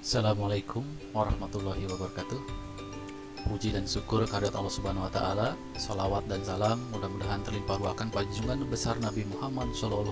Assalamualaikum warahmatullahi wabarakatuh. Puji dan syukur kehadirat Allah Subhanahu wa taala. Salawat dan salam mudah-mudahan terlimpah ruahkan pada junjungan besar Nabi Muhammad SAW,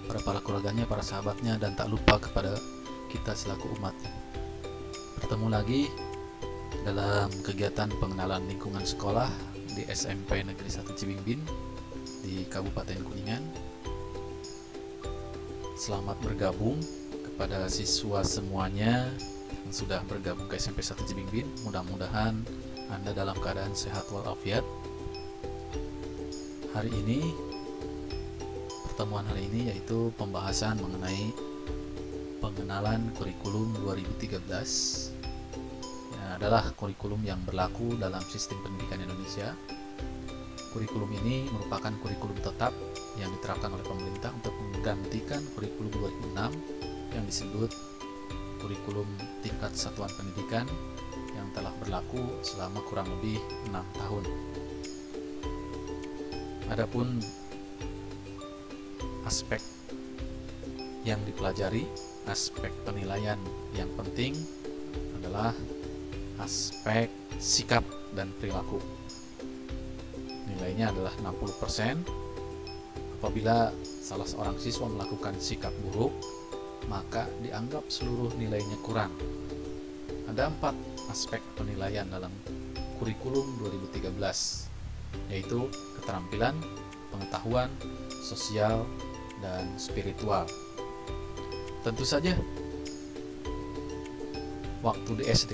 pada para keluarganya, para sahabatnya, dan tak lupa kepada kita selaku umat. Bertemu lagi dalam kegiatan pengenalan lingkungan sekolah di SMP Negeri 1 Cibimbing di Kabupaten Kuningan. Selamat bergabung kepada siswa semuanya yang sudah bergabung ke SMP 1 Cibimbing. Mudah-mudahan Anda dalam keadaan sehat walafiat. Pertemuan hari ini yaitu pembahasan mengenai pengenalan kurikulum 2013. Adalah kurikulum yang berlaku dalam sistem pendidikan Indonesia. Kurikulum ini merupakan kurikulum tetap yang diterapkan oleh pemerintah untuk menggantikan kurikulum 2006 yang disebut kurikulum tingkat satuan pendidikan yang telah berlaku selama kurang lebih 6 tahun. Adapun aspek yang dipelajari, aspek penilaian yang penting adalah aspek sikap dan perilaku. Nilainya adalah 60%. Apabila salah seorang siswa melakukan sikap buruk, maka dianggap seluruh nilainya kurang. Ada 4 aspek penilaian dalam kurikulum 2013, yaitu keterampilan, pengetahuan, sosial, dan spiritual. Tentu saja waktu di SD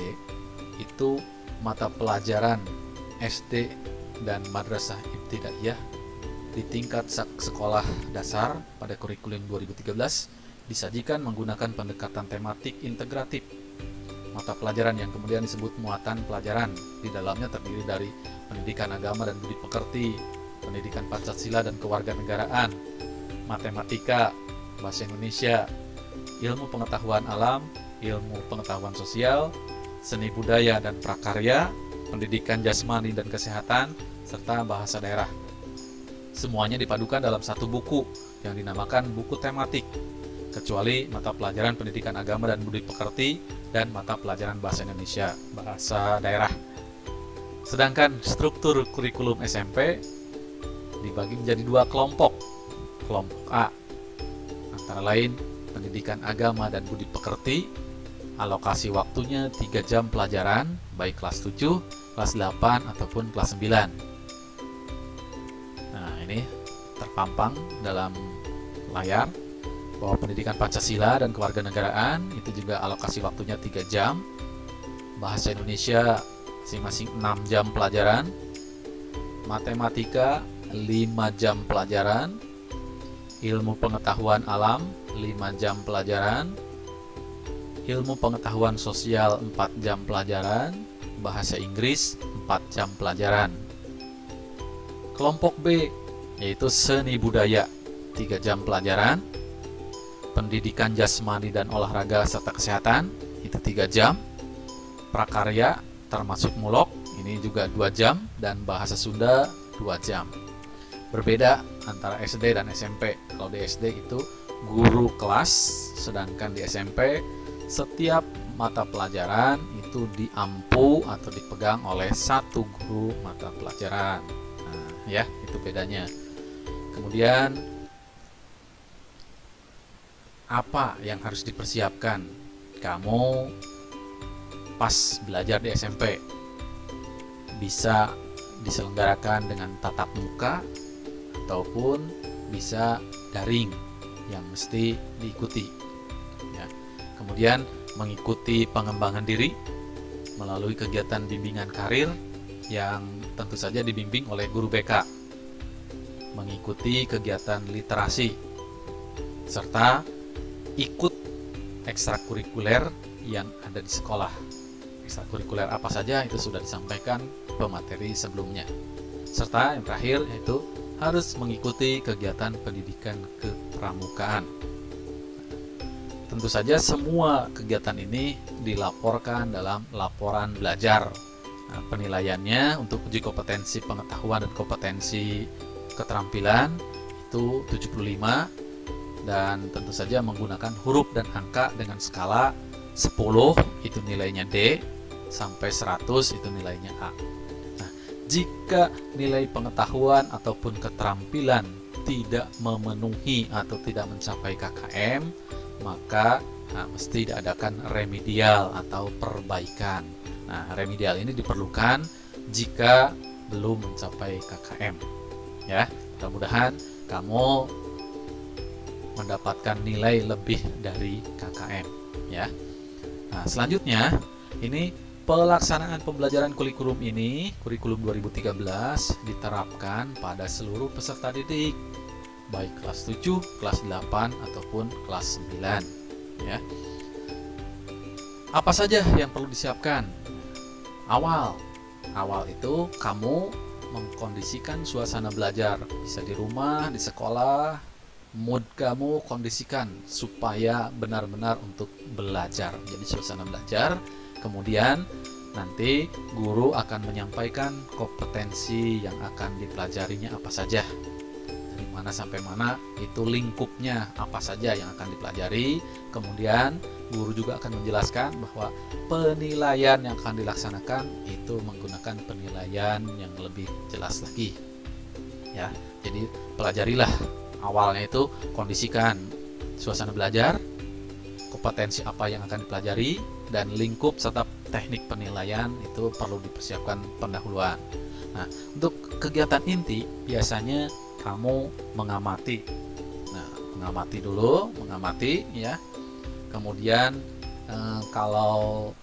itu mata pelajaran SD dan madrasah ibtidaiyah di tingkat sekolah dasar pada kurikulum 2013 disajikan menggunakan pendekatan tematik integratif. Mata pelajaran yang kemudian disebut muatan pelajaran di dalamnya terdiri dari pendidikan agama dan budi pekerti, pendidikan Pancasila dan kewarganegaraan, matematika, bahasa Indonesia, ilmu pengetahuan alam, ilmu pengetahuan sosial, seni budaya dan prakarya, pendidikan jasmani dan kesehatan, serta bahasa daerah. Semuanya dipadukan dalam satu buku yang dinamakan buku tematik, kecuali mata pelajaran pendidikan agama dan budi pekerti dan mata pelajaran bahasa Indonesia, bahasa daerah. Sedangkan struktur kurikulum SMP dibagi menjadi 2 kelompok. Kelompok A antara lain pendidikan agama dan budi pekerti, alokasi waktunya 3 jam pelajaran, baik kelas 7, kelas 8, ataupun kelas 9. Nah, ini terpampang dalam layar bahwa pendidikan Pancasila dan kewarganegaraan itu juga alokasi waktunya 3 jam, bahasa Indonesia masing-masing 6 jam pelajaran, matematika 5 jam pelajaran, ilmu pengetahuan alam 5 jam pelajaran, ilmu pengetahuan sosial 4 jam pelajaran, bahasa Inggris 4 jam pelajaran. Kelompok B yaitu seni budaya 3 jam pelajaran, pendidikan jasmani dan olahraga serta kesehatan itu 3 jam, prakarya termasuk mulok ini juga 2 jam, dan bahasa Sunda 2 jam. Berbeda antara SD dan SMP. Kalau di SD itu guru kelas, sedangkan di SMP setiap mata pelajaran itu diampu atau dipegang oleh satu guru mata pelajaran. Nah, ya, itu bedanya. Kemudian apa yang harus dipersiapkan kamu pas belajar di SMP? Bisa diselenggarakan dengan tatap muka ataupun bisa daring yang mesti diikuti. Ya. Kemudian mengikuti pengembangan diri melalui kegiatan bimbingan karir yang tentu saja dibimbing oleh guru BK, mengikuti kegiatan literasi, serta ikut ekstrakurikuler yang ada di sekolah. Ekstrakurikuler apa saja itu sudah disampaikan pemateri sebelumnya. Serta yang terakhir yaitu harus mengikuti kegiatan pendidikan kepramukaan. Tentu saja semua kegiatan ini dilaporkan dalam laporan belajar. Nah, penilaiannya untuk uji kompetensi pengetahuan dan kompetensi keterampilan itu 75, dan tentu saja menggunakan huruf dan angka dengan skala 10 itu nilainya D, sampai 100 itu nilainya A. Nah, jika nilai pengetahuan ataupun keterampilan tidak memenuhi atau tidak mencapai KKM, maka mesti diadakan remedial atau perbaikan. Nah, remedial ini diperlukan jika belum mencapai KKM. Ya, mudah-mudahan kamu mendapatkan nilai lebih dari KKM. Ya. Nah, selanjutnya ini pelaksanaan pembelajaran kurikulum ini, kurikulum 2013 diterapkan pada seluruh peserta didik, baik kelas 7, kelas 8 ataupun kelas 9, ya. Apa saja yang perlu disiapkan? Awal itu kamu mengkondisikan suasana belajar, bisa di rumah, di sekolah, mood kamu kondisikan supaya benar-benar untuk belajar. Jadi suasana belajar, kemudian nanti guru akan menyampaikan kompetensi yang akan dipelajarinya apa saja. Dari mana sampai mana, itu lingkupnya apa saja yang akan dipelajari. Kemudian guru juga akan menjelaskan bahwa penilaian yang akan dilaksanakan itu menggunakan penilaian yang lebih jelas lagi. Ya, jadi pelajarilah. Awalnya itu kondisikan suasana belajar, kompetensi apa yang akan dipelajari, dan lingkup serta teknik penilaian itu perlu dipersiapkan pendahuluan. Nah, untuk kegiatan inti biasanya kamu mengamati. Nah, mengamati ya. Kemudian kalau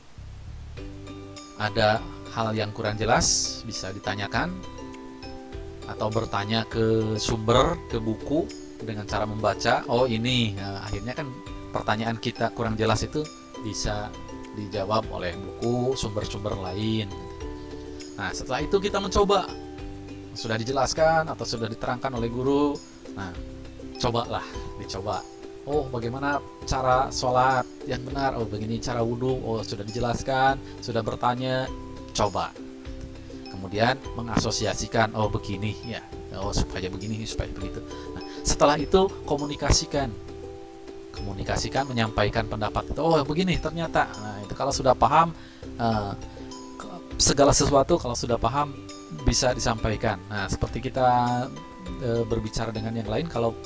ada hal yang kurang jelas bisa ditanyakan atau bertanya ke sumber, ke buku dengan cara membaca. Oh ini, akhirnya kan pertanyaan kita kurang jelas itu bisa dijawab oleh buku, sumber-sumber lain. Nah, setelah itu kita mencoba. Sudah dijelaskan atau sudah diterangkan oleh guru. Nah, dicoba. Oh, bagaimana cara sholat yang benar? Oh, begini cara wudhu. Oh, sudah dijelaskan, sudah bertanya, coba. Kemudian mengasosiasikan, oh begini ya, oh supaya begini, supaya begitu. Nah, setelah itu komunikasikan, menyampaikan pendapat itu. Oh begini ternyata. Nah, itu kalau sudah paham, segala sesuatu kalau sudah paham bisa disampaikan. Nah, seperti kita berbicara dengan yang lain, kalau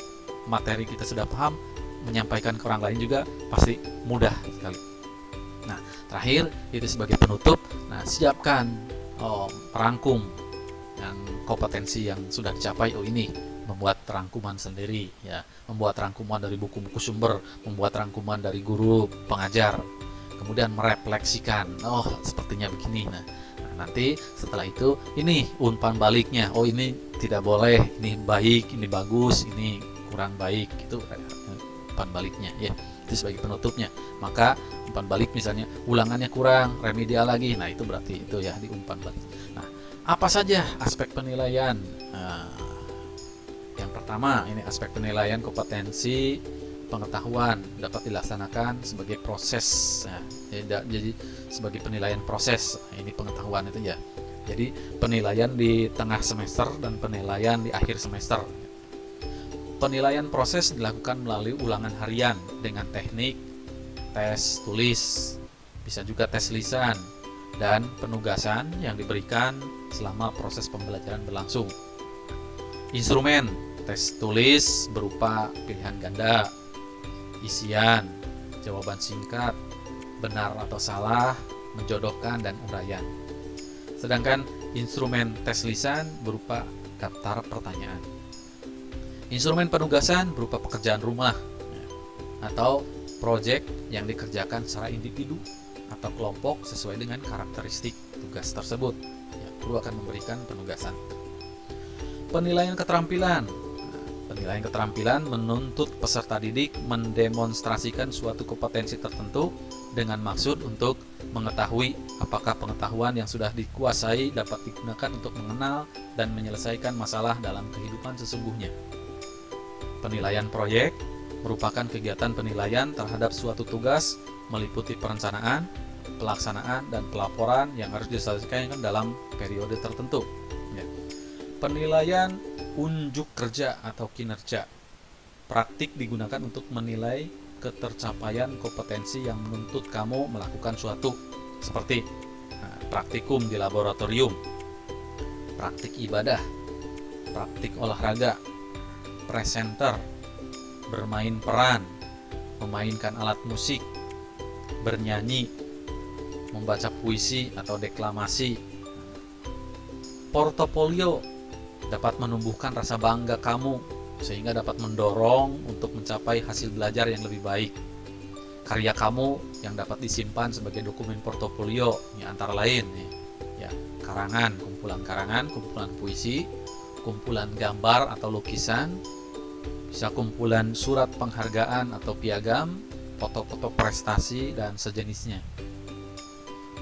materi kita sudah paham, menyampaikan ke orang lain juga pasti mudah sekali. Nah, terakhir itu sebagai penutup. Nah, siapkan perangkum yang kompetensi yang sudah dicapai. Oh ini, membuat rangkuman sendiri ya, membuat rangkuman dari buku-buku sumber, membuat rangkuman dari guru pengajar, kemudian merefleksikan, oh sepertinya begini. Nah, nanti setelah itu ini umpan baliknya. Oh ini tidak boleh, ini baik, ini bagus, ini kurang baik, itu umpan baliknya ya. Itu sebagai penutupnya. Maka umpan balik misalnya ulangannya kurang, remedial lagi. Nah, itu berarti itu ya di umpan balik. Nah, apa saja aspek penilaian? Yang pertama, ini aspek penilaian kompetensi pengetahuan dapat dilaksanakan sebagai proses. Nah, jadi sebagai penilaian proses. Nah, ini pengetahuan itu ya. Jadi penilaian di tengah semester dan penilaian di akhir semester. Penilaian proses dilakukan melalui ulangan harian dengan teknik tes tulis, bisa juga tes lisan, dan penugasan yang diberikan selama proses pembelajaran berlangsung. Instrumen tes tulis berupa pilihan ganda, isian, jawaban singkat, benar atau salah, menjodohkan, dan uraian. Sedangkan instrumen tes lisan berupa daftar pertanyaan. Instrumen penugasan berupa pekerjaan rumah atau proyek yang dikerjakan secara individu atau kelompok sesuai dengan karakteristik tugas tersebut. Ya, guru akan memberikan penugasan. Penilaian keterampilan. Penilaian keterampilan menuntut peserta didik mendemonstrasikan suatu kompetensi tertentu dengan maksud untuk mengetahui apakah pengetahuan yang sudah dikuasai dapat digunakan untuk mengenal dan menyelesaikan masalah dalam kehidupan sesungguhnya. Penilaian proyek merupakan kegiatan penilaian terhadap suatu tugas meliputi perencanaan, pelaksanaan, dan pelaporan yang harus diselesaikan dalam periode tertentu. Ya. Penilaian unjuk kerja atau kinerja praktik digunakan untuk menilai ketercapaian kompetensi yang menuntut kamu melakukan suatu, seperti praktikum di laboratorium, praktik ibadah, praktik olahraga, presenter, bermain peran, memainkan alat musik, bernyanyi, membaca puisi atau deklamasi. Portofolio dapat menumbuhkan rasa bangga kamu sehingga dapat mendorong untuk mencapai hasil belajar yang lebih baik. Karya kamu yang dapat disimpan sebagai dokumen portofolio ya, antara lain ya, karangan, kumpulan puisi, kumpulan gambar atau lukisan, bisa kumpulan surat penghargaan atau piagam, foto-foto prestasi dan sejenisnya.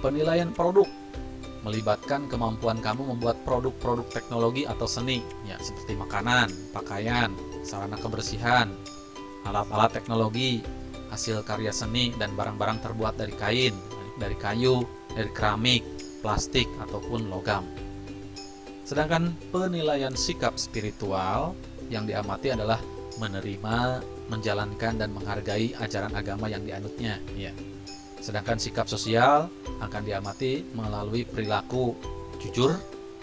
Penilaian produk melibatkan kemampuan kamu membuat produk-produk teknologi atau seni ya, seperti makanan, pakaian, sarana kebersihan, alat-alat teknologi, hasil karya seni dan barang-barang terbuat dari kain, dari kayu, dari keramik, plastik ataupun logam. Sedangkan penilaian sikap spiritual yang diamati adalah menerima, menjalankan dan menghargai ajaran agama yang dianutnya ya. Sedangkan sikap sosial akan diamati melalui perilaku jujur,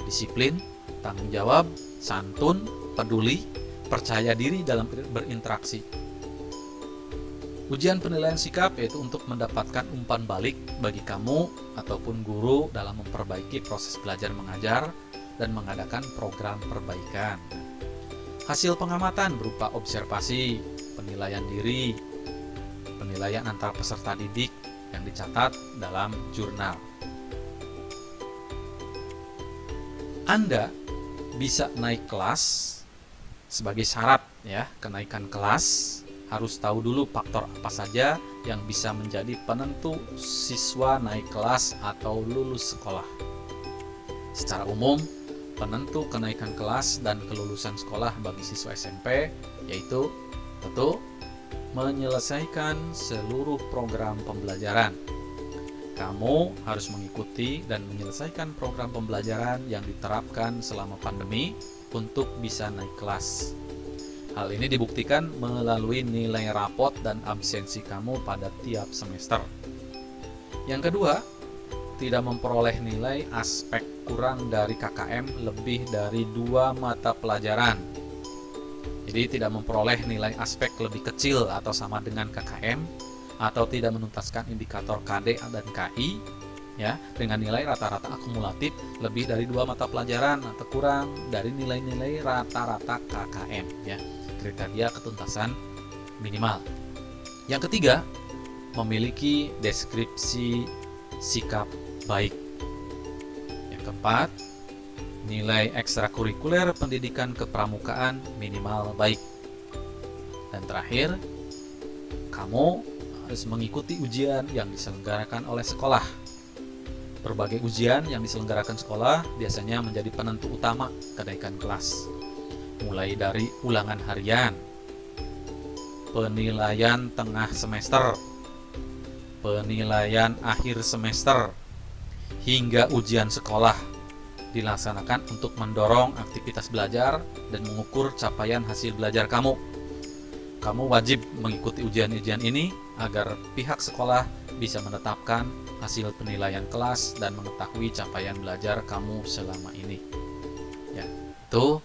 disiplin, tanggung jawab, santun, peduli, percaya diri dalam berinteraksi. Ujian penilaian sikap yaitu untuk mendapatkan umpan balik bagi kamu ataupun guru dalam memperbaiki proses belajar mengajar dan mengadakan program perbaikan. Hasil pengamatan berupa observasi, penilaian diri, penilaian antar peserta didik yang dicatat dalam jurnal. Anda bisa naik kelas sebagai syarat ya, kenaikan kelas harus tahu dulu faktor apa saja yang bisa menjadi penentu siswa naik kelas atau lulus sekolah. Secara umum, penentu kenaikan kelas dan kelulusan sekolah bagi siswa SMP yaitu satu, menyelesaikan seluruh program pembelajaran. Kamu harus mengikuti dan menyelesaikan program pembelajaran yang diterapkan selama pandemi untuk bisa naik kelas. Hal ini dibuktikan melalui nilai rapot dan absensi kamu pada tiap semester. Yang kedua, tidak memperoleh nilai aspek kurang dari KKM lebih dari 2 mata pelajaran. Jadi tidak memperoleh nilai aspek lebih kecil atau sama dengan KKM, atau tidak menuntaskan indikator KD dan KI ya, dengan nilai rata-rata akumulatif lebih dari 2 mata pelajaran atau kurang dari nilai-nilai rata-rata KKM ya, kriteria ketuntasan minimal. Yang ketiga, memiliki deskripsi sikap baik. Yang keempat, nilai ekstrakurikuler pendidikan kepramukaan minimal baik. Dan terakhir, kamu harus mengikuti ujian yang diselenggarakan oleh sekolah. Berbagai ujian yang diselenggarakan sekolah biasanya menjadi penentu utama kenaikan kelas. Mulai dari ulangan harian, penilaian tengah semester, penilaian akhir semester, hingga ujian sekolah dilaksanakan untuk mendorong aktivitas belajar dan mengukur capaian hasil belajar kamu. Kamu wajib mengikuti ujian-ujian ini agar pihak sekolah bisa menetapkan hasil penilaian kelas dan mengetahui capaian belajar kamu selama ini. Ya, itu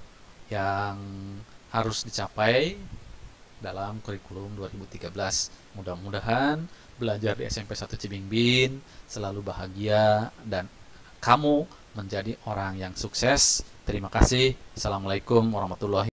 yang harus dicapai dalam kurikulum 2013. Mudah-mudahan belajar di SMP 1 Cibingbin selalu bahagia dan kamu menjadi orang yang sukses. Terima kasih. Assalamualaikum warahmatullahi wabarakatuh.